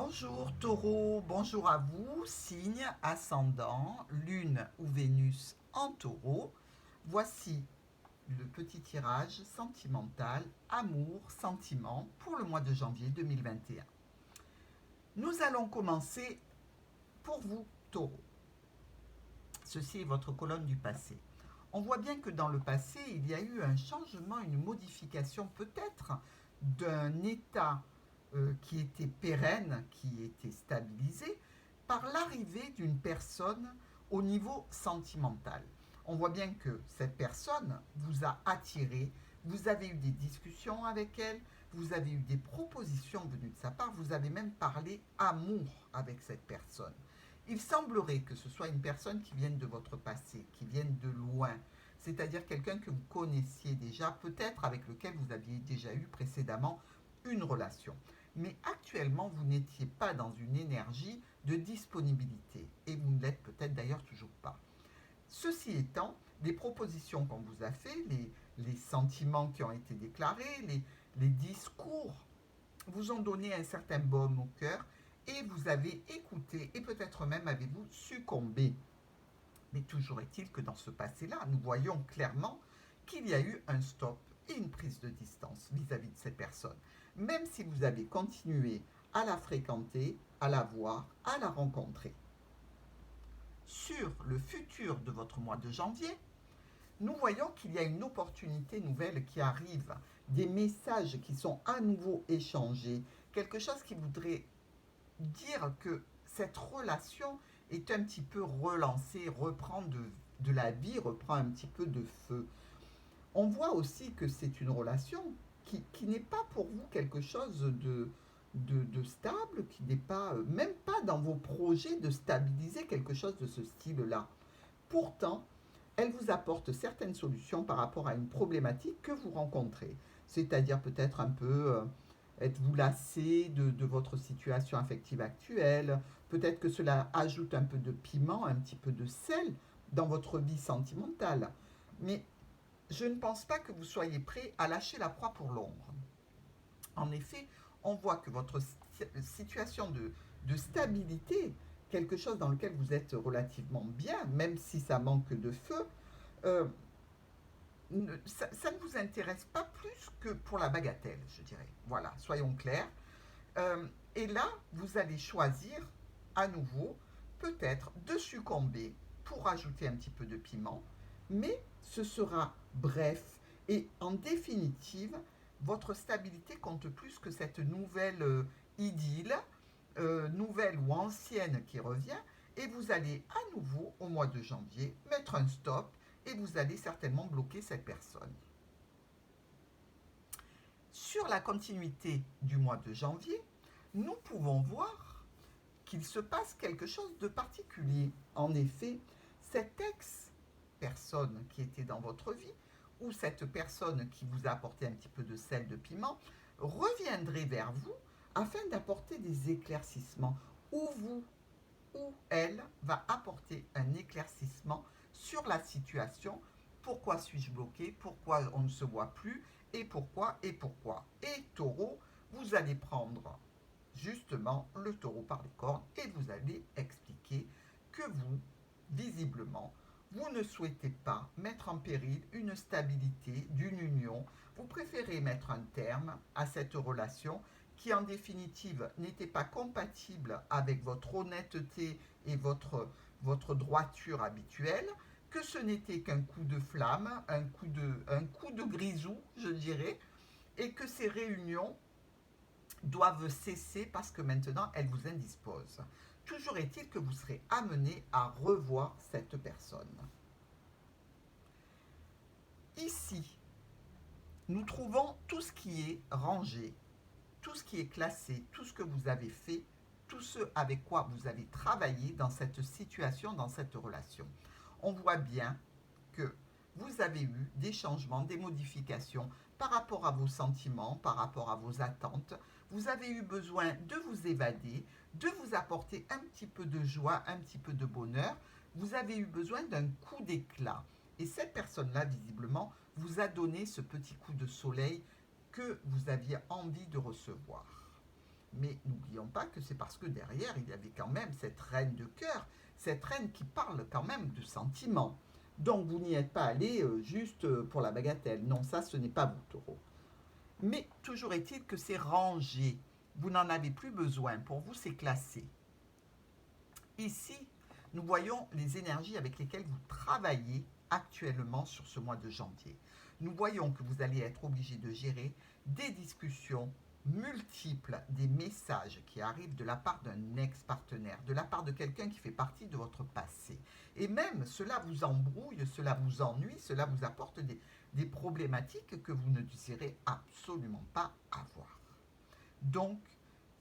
Bonjour Taureau, bonjour à vous, signe, ascendant, lune ou Vénus en Taureau. Voici le petit tirage sentimental, amour, sentiment pour le mois de janvier 2021. Nous allons commencer pour vous Taureau. Ceci est votre colonne du passé. On voit bien que dans le passé, il y a eu un changement, une modification peut-être d'un état qui était pérenne, qui était stabilisé, par l'arrivée d'une personne au niveau sentimental. On voit bien que cette personne vous a attiré, vous avez eu des discussions avec elle, vous avez eu des propositions venues de sa part, vous avez même parlé amour avec cette personne. Il semblerait que ce soit une personne qui vienne de votre passé, qui vienne de loin, c'est-à-dire quelqu'un que vous connaissiez déjà, peut-être avec lequel vous aviez déjà eu précédemment une relation. Mais actuellement, vous n'étiez pas dans une énergie de disponibilité, et vous ne l'êtes peut-être d'ailleurs toujours pas. Ceci étant, les propositions qu'on vous a faites, les sentiments qui ont été déclarés, les discours vous ont donné un certain baume au cœur et vous avez écouté et peut-être même avez-vous succombé. Mais toujours est-il que dans ce passé-là, nous voyons clairement qu'il y a eu un stop et une prise de distance vis-à-vis de cette personne. Même si vous avez continué à la fréquenter, à la voir, à la rencontrer. Sur le futur de votre mois de janvier, nous voyons qu'il y a une opportunité nouvelle qui arrive, des messages qui sont à nouveau échangés, quelque chose qui voudrait dire que cette relation est un petit peu relancée, reprend de la vie, reprend un petit peu de feu. On voit aussi que c'est une relation qui n'est pas pour vous quelque chose de stable, qui n'est pas, même pas dans vos projets de stabiliser quelque chose de ce style-là. Pourtant, elle vous apporte certaines solutions par rapport à une problématique que vous rencontrez. C'est-à-dire peut-être un peu, êtes-vous lassé de votre situation affective actuelle. Peut-être que cela ajoute un peu de piment, un petit peu de sel dans votre vie sentimentale. Mais je ne pense pas que vous soyez prêt à lâcher la proie pour l'ombre. En effet, on voit que votre situation de stabilité, quelque chose dans lequel vous êtes relativement bien, même si ça manque de feu, euh, ça ne vous intéresse pas plus que pour la bagatelle, je dirais. Voilà, soyons clairs. Et là, vous allez choisir à nouveau, peut-être, de succomber pour ajouter un petit peu de piment, mais ce sera bref et en définitive, votre stabilité compte plus que cette nouvelle idylle, nouvelle ou ancienne qui revient, et vous allez à nouveau, au mois de janvier, mettre un stop et vous allez certainement bloquer cette personne. Sur la continuité du mois de janvier, nous pouvons voir qu'il se passe quelque chose de particulier. En effet, cette ex-personne qui était dans votre vie, ou cette personne qui vous a apporté un petit peu de sel, de piment, reviendrait vers vous afin d'apporter des éclaircissements, ou vous, ou elle va apporter un éclaircissement sur la situation. Pourquoi suis-je bloqué? Pourquoi on ne se voit plus? Et pourquoi? Et pourquoi? Et taureau, vous allez prendre justement le taureau par les cornes et vous allez expliquer que vous, visiblement, vous ne souhaitez pas mettre en péril une stabilité d'une union. Vous préférez mettre un terme à cette relation qui, en définitive, n'était pas compatible avec votre honnêteté et votre droiture habituelle, que ce n'était qu'un coup de flamme, un coup de grisou, je dirais, et que ces réunions doivent cesser parce que maintenant elles vous indisposent. Toujours est-il que vous serez amené à revoir cette personne. Ici, nous trouvons tout ce qui est rangé, tout ce qui est classé, tout ce que vous avez fait, tout ce avec quoi vous avez travaillé dans cette situation, dans cette relation. On voit bien que vous avez eu des changements, des modifications par rapport à vos sentiments, par rapport à vos attentes. Vous avez eu besoin de vous évader, de vous apporter un petit peu de joie, un petit peu de bonheur. Vous avez eu besoin d'un coup d'éclat. Et cette personne-là, visiblement, vous a donné ce petit coup de soleil que vous aviez envie de recevoir. Mais n'oublions pas que c'est parce que derrière, il y avait quand même cette reine de cœur, cette reine qui parle quand même de sentiments. Donc vous n'y êtes pas allé juste pour la bagatelle. Non, ça, ce n'est pas vous, taureau. Mais toujours est-il que c'est rangé. Vous n'en avez plus besoin. Pour vous, c'est classé. Ici, nous voyons les énergies avec lesquelles vous travaillez actuellement sur ce mois de janvier. Nous voyons que vous allez être obligé de gérer des discussions multiples, des messages qui arrivent de la part d'un ex-partenaire, de la part de quelqu'un qui fait partie de votre passé. Et même cela vous embrouille, cela vous ennuie, cela vous apporte des problématiques que vous ne désirez absolument pas avoir. Donc,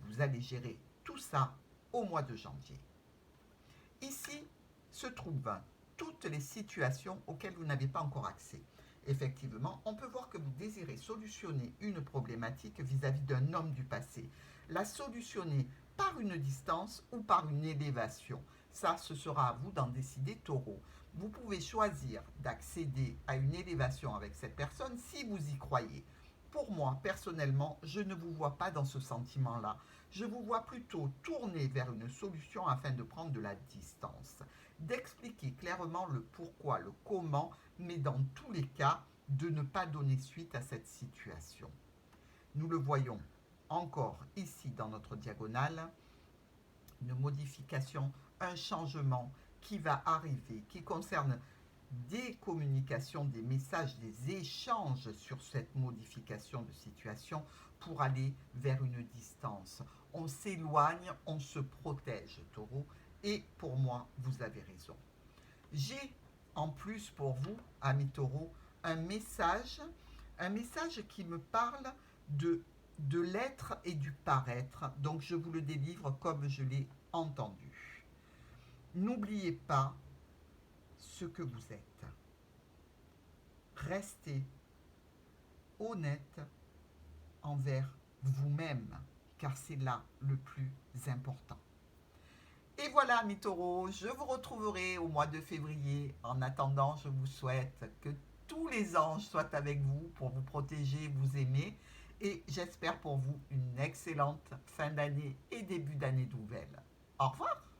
vous allez gérer tout ça au mois de janvier. Ici se trouvent toutes les situations auxquelles vous n'avez pas encore accès. Effectivement, on peut voir que vous désirez solutionner une problématique vis-à-vis d'un homme du passé. La solutionner par une distance ou par une élévation. Ça, ce sera à vous d'en décider, taureau. Vous pouvez choisir d'accéder à une élévation avec cette personne si vous y croyez. Pour moi, personnellement, je ne vous vois pas dans ce sentiment-là. Je vous vois plutôt tourner vers une solution afin de prendre de la distance, d'expliquer clairement le pourquoi, le comment, mais dans tous les cas, de ne pas donner suite à cette situation. Nous le voyons encore ici dans notre diagonale, une modification, un changement qui va arriver, qui concerne des communications, des messages, des échanges sur cette modification de situation pour aller vers une distance. On s'éloigne, on se protège, taureau, et pour moi, vous avez raison. J'ai en plus pour vous, amis taureaux, un message qui me parle de l'être et du paraître. Donc je vous le délivre comme je l'ai entendu. N'oubliez pas ce que vous êtes. Restez honnête envers vous-même, car c'est là le plus important. Et voilà, mes taureaux, je vous retrouverai au mois de février. En attendant, je vous souhaite que tous les anges soient avec vous pour vous protéger, vous aimer. Et j'espère pour vous une excellente fin d'année et début d'année nouvelle. Au revoir!